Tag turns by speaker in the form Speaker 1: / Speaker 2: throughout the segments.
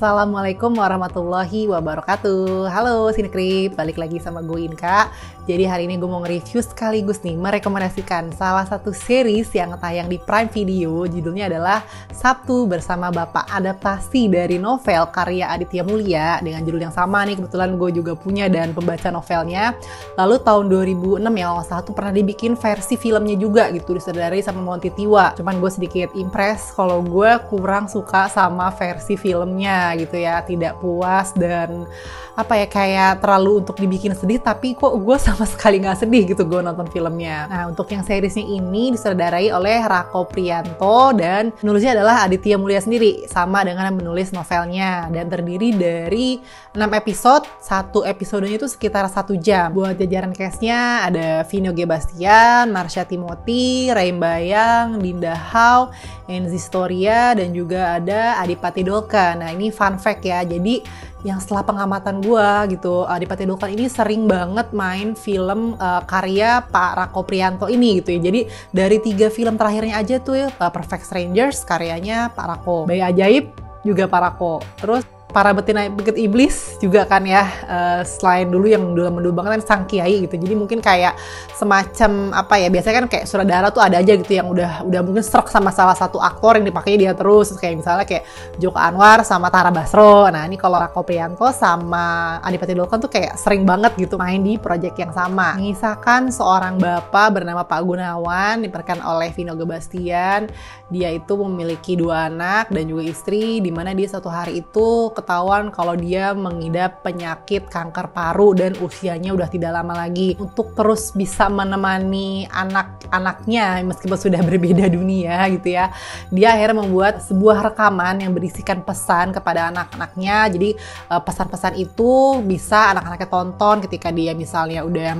Speaker 1: Assalamualaikum warahmatullahi wabarakatuh. Halo Sinekrip, balik lagi sama gue Inka. Jadi hari ini gue mau nge-review sekaligus nih merekomendasikan salah satu series yang tayang di Prime Video. Judulnya adalah Sabtu Bersama Bapak, adaptasi dari novel karya Aditya Mulia dengan judul yang sama nih. Kebetulan gue juga punya dan pembaca novelnya. Lalu tahun 2006 ya, kalau salah satu pernah dibikin versi filmnya juga gitu, disutradarai sama Monty Tiwa. Cuman gue sedikit impress kalau gue kurang suka sama versi filmnya gitu ya, tidak puas dan kayak terlalu untuk dibikin sedih, tapi kok gue sama sekali nggak sedih gitu gue nonton filmnya. Nah, untuk yang seriesnya ini disutradarai oleh Rako Priyanto dan penulisnya adalah Aditya Mulia sendiri, sama dengan menulis novelnya, dan terdiri dari 6 episode. Satu episodenya itu sekitar 1 jam. Buat jajaran cast-nya ada Vino G. Bastian, Marsha Timothy, Ray Bayang, Dinda Hau, Enzi Storia, dan juga ada Adipati Dolken. Nah, ini fun fact ya, jadi yang setelah pengamatan gue gitu, Adipati Dolken ini sering banget main film karya Pak Rako Priyanto ini gitu ya. Jadi dari 3 film terakhirnya aja tuh ya, Perfect Strangers karyanya Pak Rako, Bayi Ajaib juga Pak Rako, terus Para Betina Bukit Iblis juga kan ya, selain dulu yang dulu banget kan Sang Kiai gitu. Jadi mungkin kayak semacam biasanya kan kayak sutradara tuh ada aja gitu yang udah mungkin struck sama salah satu aktor yang dipakainya dia terus kayak misalnya kayak Joko Anwar sama Tara Basro. Nah, ini kalau Rako Priyanto sama Adipati Dolken tuh kayak sering banget gitu main di proyek yang sama. Mengisahkan seorang bapak bernama Pak Gunawan, diperankan oleh Vino G. Bastian. Dia itu memiliki 2 anak dan juga istri, di mana dia suatu hari itu ketahuan kalau dia mengidap penyakit kanker paru dan usianya udah tidak lama lagi. Untuk terus bisa menemani anak-anaknya meskipun sudah berbeda dunia gitu ya, dia akhirnya membuat sebuah rekaman yang berisikan pesan kepada anak-anaknya. Jadi pesan-pesan itu bisa anak-anaknya tonton ketika dia misalnya udah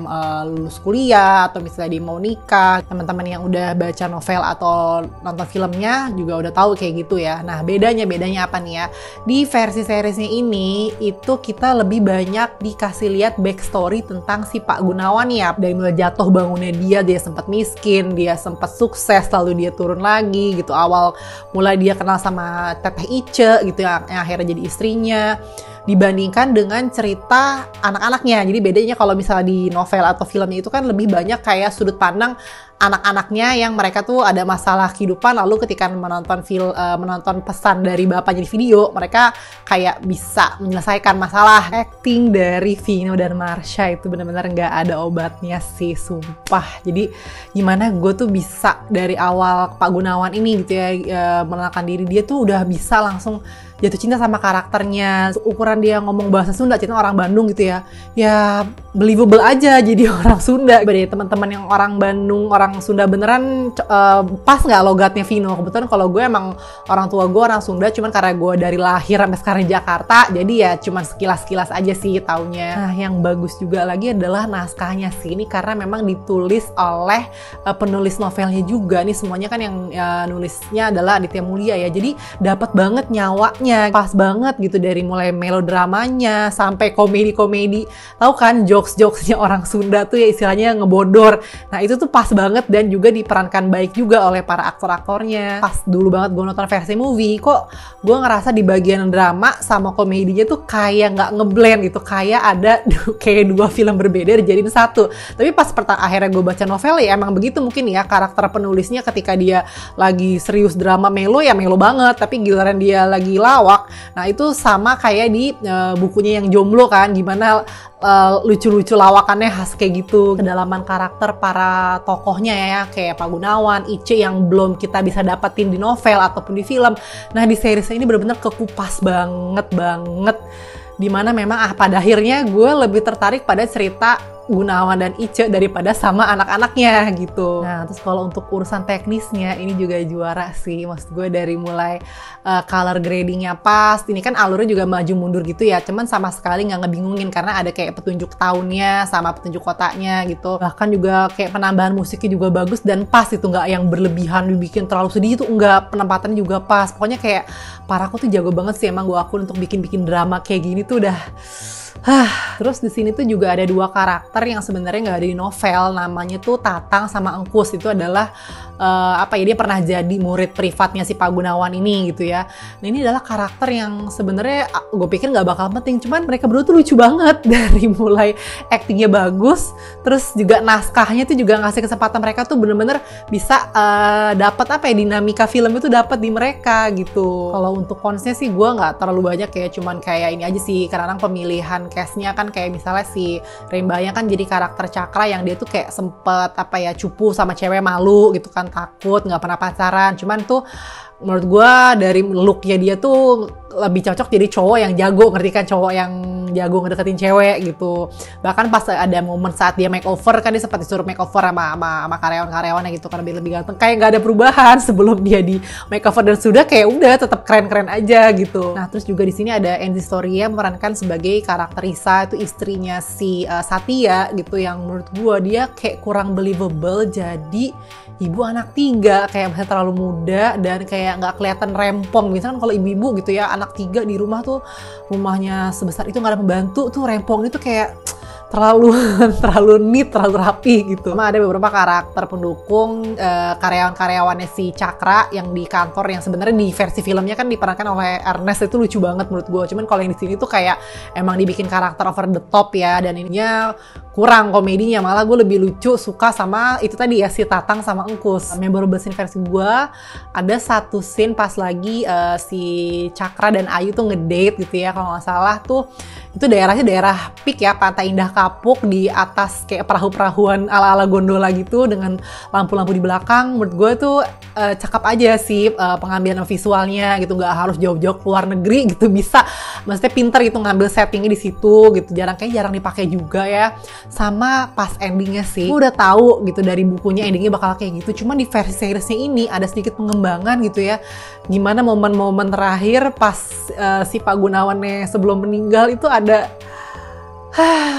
Speaker 1: lulus kuliah atau misalnya dia mau nikah. Teman-teman yang udah baca novel atau nonton filmnya juga udah tahu kayak gitu ya. Nah, bedanya apa nih ya? Di versi seriesnya ini itu kita lebih banyak dikasih lihat backstory tentang si Pak Gunawan ya, dari mulai jatuh bangunnya dia sempat miskin, dia sempat sukses, lalu dia turun lagi gitu. Awal mulai dia kenal sama Teteh Ice gitu yang akhirnya jadi istrinya, dibandingkan dengan cerita anak-anaknya. Jadi bedanya kalau misalnya di novel atau filmnya itu kan lebih banyak kayak sudut pandang anak-anaknya yang mereka tuh ada masalah kehidupan, lalu ketika menonton pesan dari bapaknya di video, mereka kayak bisa menyelesaikan masalah. Acting dari Vino dan Marsha itu benar-benar nggak ada obatnya sih, sumpah. Jadi gimana gue tuh bisa dari awal Pak Gunawan ini gitu ya, mengenalkan diri, dia tuh udah bisa langsung jatuh cinta sama karakternya. Ukuran dia ngomong bahasa Sunda, cinta orang Bandung gitu ya believable aja jadi orang Sunda. Dari teman-teman yang orang Bandung, orang Sunda beneran, pas nggak logatnya Vino? Kebetulan kalau gue emang orang tua gue orang Sunda, cuman karena gue dari lahir sampai sekarang di Jakarta, jadi ya cuman sekilas-sekilas aja sih taunya. Nah, yang bagus juga lagi adalah naskahnya sih ini, karena memang ditulis oleh penulis novelnya juga nih. Semuanya kan yang nulisnya adalah Aditya Mulia ya, jadi dapat banget nyawanya, pas banget gitu, dari mulai melodramanya sampai komedi-komedi. Tahu kan jokes-jokesnya orang Sunda tuh ya istilahnya ngebodor. Nah, itu tuh pas banget dan juga diperankan baik juga oleh para aktor-aktornya. Pas dulu banget gue nonton versi movie, kok gue ngerasa di bagian drama sama komedinya tuh kayak nggak ngeblend gitu, kayak ada kayak 2 film berbeda dijadiin satu. Tapi pas akhirnya gue baca novel ya emang begitu mungkin ya, karakter penulisnya ketika dia lagi serius drama melo ya melo banget, tapi giliran dia lagi lawak, nah itu sama kayak di bukunya yang Jomblo kan, gimana lucu-lucu lawakannya khas kayak gitu. Kedalaman karakter para tokohnya ya, kayak Pak Gunawan, Ice yang belum kita bisa dapetin di novel ataupun di film. Nah, di series ini benar-benar kekupas banget, dimana memang pada akhirnya gue lebih tertarik pada cerita Gunawan dan Ice daripada sama anak-anaknya gitu. Nah, terus kalau untuk urusan teknisnya ini juga juara sih. Maksud gue dari mulai color gradingnya pas, ini kan alurnya juga maju mundur gitu ya, cuman sama sekali nggak ngebingungin karena ada kayak petunjuk tahunnya sama petunjuk kotanya gitu. Bahkan juga kayak penambahan musiknya juga bagus dan pas itu, nggak yang berlebihan dibikin terlalu sedih itu enggak, penempatannya juga pas. Pokoknya kayak Paraku tuh jago banget sih emang gue akun untuk bikin drama kayak gini tuh udah Terus di sini tuh juga ada 2 karakter yang sebenarnya nggak ada di novel, namanya tuh Tatang sama Engkus. Itu adalah apa ya, dia pernah jadi murid privatnya si Pak Gunawan ini gitu ya. Nah ini adalah karakter yang sebenarnya gue pikir nggak bakal penting, cuman mereka berdua tuh lucu banget dari mulai aktingnya bagus, terus juga naskahnya tuh juga ngasih kesempatan mereka tuh bener-bener bisa dapat apa ya, dinamika film itu dapat di mereka gitu. Kalau untuk konsnya sih gue nggak terlalu banyak ya, cuman kayak ini aja sih, kadang-kadang pemilihan castnya kan kayak misalnya si Rembayang kan jadi karakter Cakra yang dia tuh kayak sempet apa ya, cupu sama cewek, malu gitu kan, takut, nggak pernah pacaran, cuman tuh menurut gue dari looknya dia tuh lebih cocok jadi cowok yang jago, ngerti kan, cowok yang jago ngedeketin cewek gitu. Bahkan pas ada momen saat dia makeover kan, dia sempat disuruh makeover sama karyawan-karyawannya gitu kan, lebih ganteng, kayak nggak ada perubahan sebelum dia di makeover, dan sudah kayak udah tetap keren-keren aja gitu. Nah terus juga di sini ada Enzi Storia memerankan sebagai karakter Risa, itu istrinya si Satya gitu, yang menurut gue dia kayak kurang believable jadi ibu anak 3, kayak masih terlalu muda dan kayak nggak kelihatan rempong. Misalkan kalau ibu-ibu gitu ya, anak 3 di rumah tuh, rumahnya sebesar itu nggak ada pembantu tuh, rempong itu kayak terlalu neat, terlalu rapi gitu. Sama ada beberapa karakter pendukung, karyawan-karyawannya si Cakra yang di kantor, yang sebenarnya di versi filmnya kan diperankan oleh Ernest, itu lucu banget menurut gue. Cuman kalau yang di sini tuh kayak emang dibikin karakter over the top ya, dan ininya kurang komedinya, malah gue lebih lucu suka sama itu tadi ya, si Tatang sama Engkus. Memorable scene versi gue, ada satu scene pas lagi si Cakra dan Ayu tuh ngedate gitu ya, kalau nggak salah tuh itu daerahnya daerah Pik ya, Pantai Indah Kapuk, di atas kayak perahu-perahuan ala-ala gondola gitu dengan lampu-lampu di belakang. Menurut gue tuh cakep aja sih pengambilan visualnya gitu, nggak harus jauh-jauh ke luar negeri gitu, bisa maksudnya pinter gitu ngambil settingnya di situ gitu, jarang dipakai juga ya. Sama pas endingnya sih, gue udah tahu gitu dari bukunya endingnya bakal kayak gitu, cuman di versi seriesnya ini ada sedikit pengembangan gitu ya, gimana momen-momen terakhir pas si Pak Gunawannya sebelum meninggal itu ada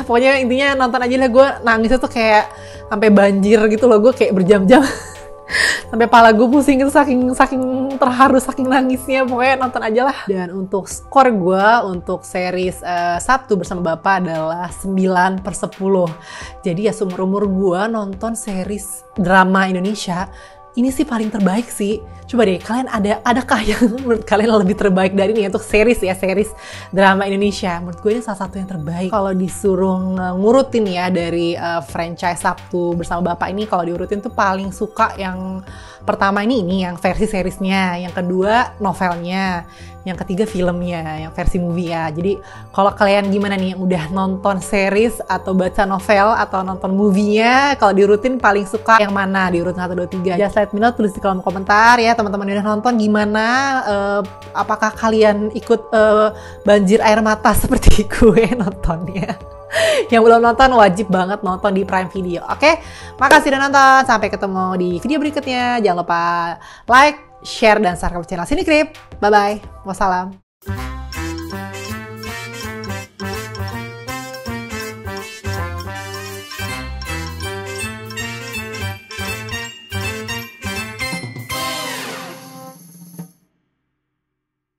Speaker 1: pokoknya intinya nonton aja lah, gue nangisnya tuh kayak sampai banjir gitu loh, gue kayak berjam-jam sampai pala gue pusing itu, saking terharu, saking nangisnya. Pokoknya nonton aja lah. Dan untuk skor gue untuk series Sabtu Bersama Bapak adalah 9/10. Jadi ya seumur-umur gue nonton series drama Indonesia, ini sih paling terbaik sih. Coba deh kalian adakah yang menurut kalian lebih terbaik dari ini untuk series ya, series drama Indonesia? Menurut gue ini salah satu yang terbaik. Kalau disuruh ngurutin ya dari franchise Sabtu Bersama Bapak ini, kalau diurutin tuh paling suka yang pertama ini yang versi seriesnya, yang kedua novelnya, yang ketiga filmnya, yang versi movie ya. Jadi kalau kalian gimana nih yang udah nonton series atau baca novel atau nonton movie-nya, kalau diurutin paling suka yang mana? Diurutin 1, 2, 3. Just let me know, tulis di kolom komentar ya teman-teman yang udah nonton gimana. Apakah kalian ikut banjir air mata seperti gue nontonnya? Yang belum nonton wajib banget nonton di Prime Video. Oke, makasih udah nonton. Sampai ketemu di video berikutnya. Jangan lupa like, share, dan subscribe channel Sini Krip. Bye-bye. Wassalam.